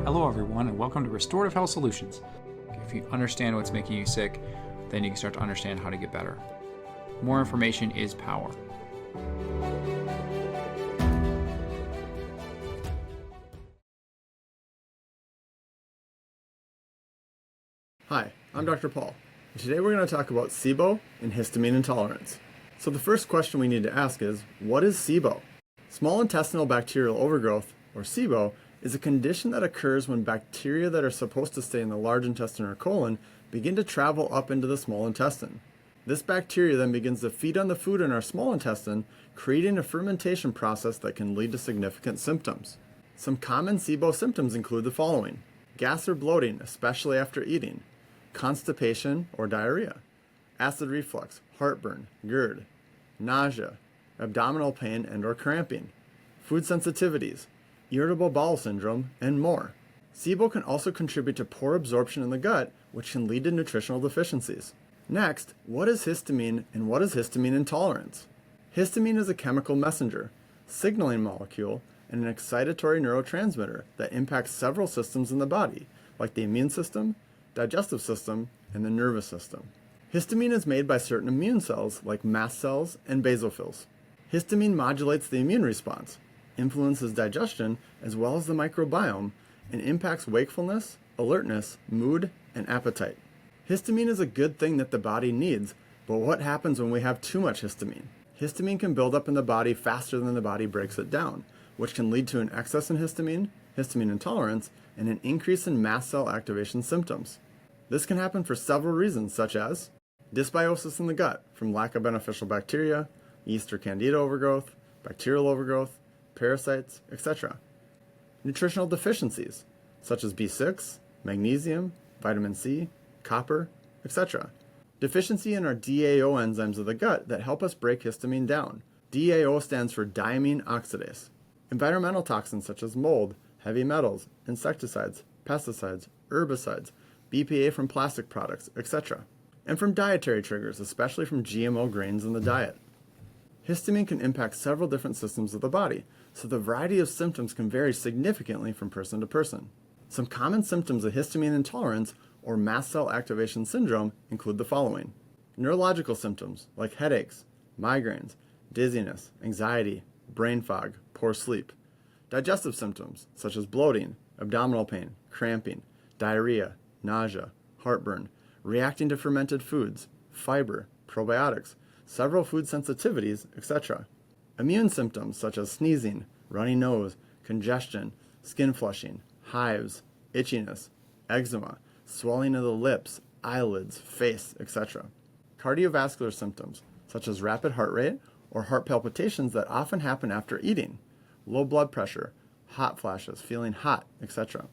Hello everyone, and welcome to Restorative Health Solutions. If you understand what's making you sick, then you can start to understand how to get better. More information is power. Hi, I'm Dr. Paul, and today we're going to talk about SIBO and histamine intolerance. So the first question we need to ask is, what is SIBO? Small intestinal bacterial overgrowth, or SIBO, is a condition that occurs when bacteria that are supposed to stay in the large intestine or colon begin to travel up into the small intestine. This bacteria then begins to feed on the food in our small intestine, creating a fermentation process that can lead to significant symptoms. Some common SIBO symptoms include the following: gas or bloating, especially after eating, constipation or diarrhea, acid reflux, heartburn, GERD, nausea, abdominal pain and or cramping, food sensitivities, irritable bowel syndrome, and more. SIBO can also contribute to poor absorption in the gut, which can lead to nutritional deficiencies. Next, what is histamine and what is histamine intolerance? Histamine is a chemical messenger, signaling molecule, and an excitatory neurotransmitter that impacts several systems in the body, like the immune system, digestive system, and the nervous system. Histamine is made by certain immune cells like mast cells and basophils. Histamine modulates the immune response, influences digestion as well as the microbiome, and impacts wakefulness, alertness, mood, and appetite. Histamine is a good thing that the body needs, but what happens when we have too much histamine? Histamine can build up in the body faster than the body breaks it down, which can lead to an excess in histamine, histamine intolerance, and an increase in mast cell activation symptoms. This can happen for several reasons, such as dysbiosis in the gut from lack of beneficial bacteria, yeast or candida overgrowth, bacterial overgrowth, parasites, etc. Nutritional deficiencies, such as B6, magnesium, vitamin C, copper, etc. Deficiency in our DAO enzymes of the gut that help us break histamine down. DAO stands for diamine oxidase. Environmental toxins such as mold, heavy metals, insecticides, pesticides, herbicides, BPA from plastic products, etc. And from dietary triggers, especially from GMO grains in the diet. Histamine can impact several different systems of the body, so the variety of symptoms can vary significantly from person to person. Some common symptoms of histamine intolerance or mast cell activation syndrome include the following: neurological symptoms like headaches, migraines, dizziness, anxiety, brain fog, poor sleep. Digestive symptoms such as bloating, abdominal pain, cramping, diarrhea, nausea, heartburn, reacting to fermented foods, fiber, probiotics, several food sensitivities, etc. Immune symptoms such as sneezing, runny nose, congestion, skin flushing, hives, itchiness, eczema, swelling of the lips, eyelids, face, etc. Cardiovascular symptoms such as rapid heart rate or heart palpitations that often happen after eating, low blood pressure, hot flashes, feeling hot, etc.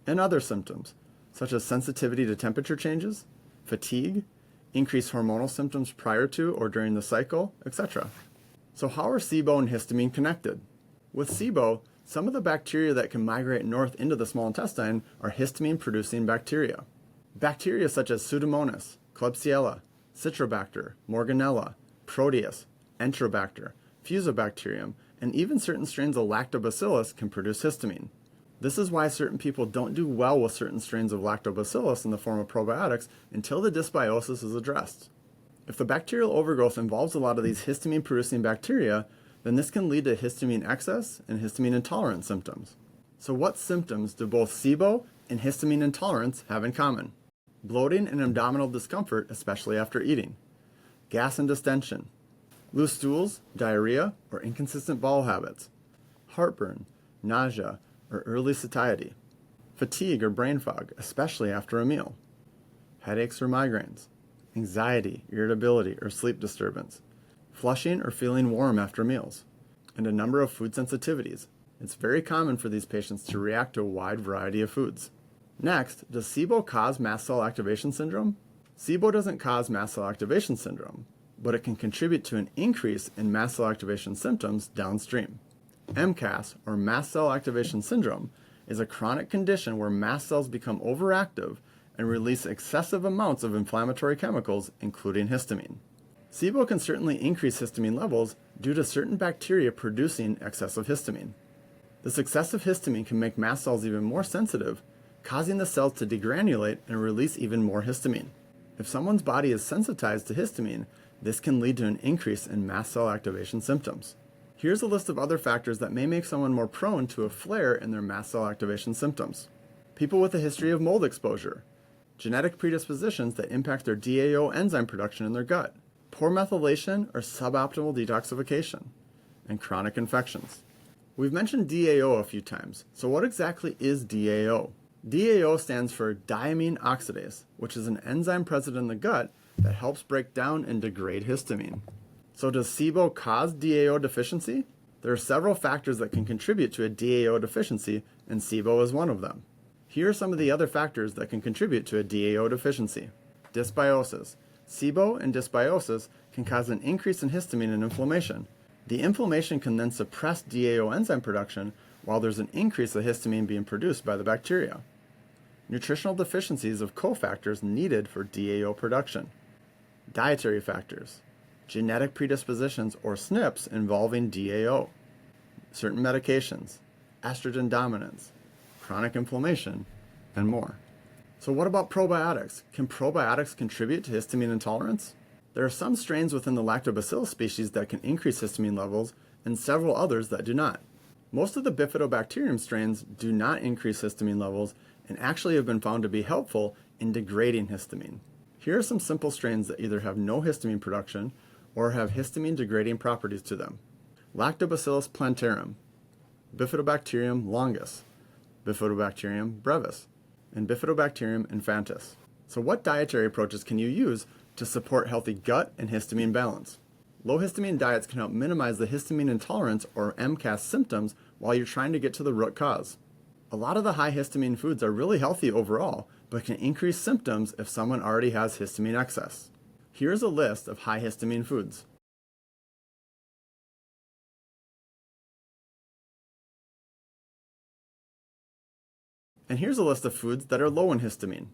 And other symptoms such as sensitivity to temperature changes, fatigue, increased hormonal symptoms prior to or during the cycle, etc. So how are SIBO and histamine connected? With SIBO, some of the bacteria that can migrate north into the small intestine are histamine-producing bacteria. Bacteria such as Pseudomonas, Klebsiella, Citrobacter, Morganella, Proteus, Enterobacter, Fusobacterium, and even certain strains of Lactobacillus can produce histamine. This is why certain people don't do well with certain strains of lactobacillus in the form of probiotics until the dysbiosis is addressed. If the bacterial overgrowth involves a lot of these histamine-producing bacteria, then this can lead to histamine excess and histamine intolerance symptoms. So what symptoms do both SIBO and histamine intolerance have in common? Bloating and abdominal discomfort, especially after eating. Gas and distension. Loose stools, diarrhea, or inconsistent bowel habits. Heartburn, nausea, or early satiety. Fatigue or brain fog, especially after a meal. Headaches or migraines. Anxiety, irritability, or sleep disturbance. Flushing or feeling warm after meals. And a number of food sensitivities. It's very common for these patients to react to a wide variety of foods. Next, does SIBO cause mast cell activation syndrome? SIBO doesn't cause mast cell activation syndrome, but it can contribute to an increase in mast cell activation symptoms downstream. MCAS, or mast cell activation syndrome, is a chronic condition where mast cells become overactive and release excessive amounts of inflammatory chemicals, including histamine. SIBO can certainly increase histamine levels due to certain bacteria producing excessive histamine. This excessive histamine can make mast cells even more sensitive, causing the cells to degranulate and release even more histamine. If someone's body is sensitized to histamine, this can lead to an increase in mast cell activation symptoms. Here's a list of other factors that may make someone more prone to a flare in their mast cell activation symptoms. People with a history of mold exposure, genetic predispositions that impact their DAO enzyme production in their gut, poor methylation or suboptimal detoxification, and chronic infections. We've mentioned DAO a few times, so what exactly is DAO? DAO stands for diamine oxidase, which is an enzyme present in the gut that helps break down and degrade histamine. So does SIBO cause DAO deficiency? There are several factors that can contribute to a DAO deficiency, and SIBO is one of them. Here are some of the other factors that can contribute to a DAO deficiency. Dysbiosis. SIBO and dysbiosis can cause an increase in histamine and inflammation. The inflammation can then suppress DAO enzyme production, while there's an increase of histamine being produced by the bacteria. Nutritional deficiencies of cofactors needed for DAO production. Dietary factors. Genetic predispositions or SNPs involving DAO. Certain medications. Estrogen dominance. Chronic inflammation, and more. So what about probiotics? Can probiotics contribute to histamine intolerance? There are some strains within the lactobacillus species that can increase histamine levels, and several others that do not. Most of the bifidobacterium strains do not increase histamine levels and actually have been found to be helpful in degrading histamine. Here are some simple strains that either have no histamine production or have histamine degrading properties to them. Lactobacillus plantarum, Bifidobacterium longus, Bifidobacterium brevis, and Bifidobacterium infantis. So what dietary approaches can you use to support healthy gut and histamine balance? Low histamine diets can help minimize the histamine intolerance or MCAS symptoms while you're trying to get to the root cause. A lot of the high histamine foods are really healthy overall, but can increase symptoms if someone already has histamine excess. Here's a list of high histamine foods. And here's a list of foods that are low in histamine.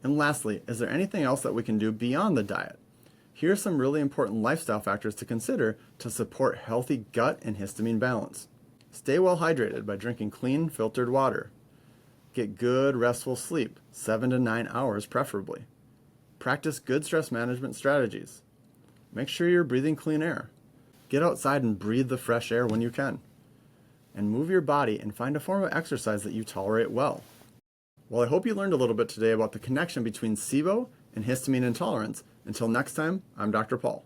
And lastly, is there anything else that we can do beyond the diet? Here are some really important lifestyle factors to consider to support healthy gut and histamine balance. Stay well hydrated by drinking clean, filtered water. Get good, restful sleep, 7 to 9 hours preferably. Practice good stress management strategies. Make sure you're breathing clean air. Get outside and breathe the fresh air when you can. And move your body and find a form of exercise that you tolerate well. Well, I hope you learned a little bit today about the connection between SIBO and histamine intolerance. Until next time, I'm Dr. Paul.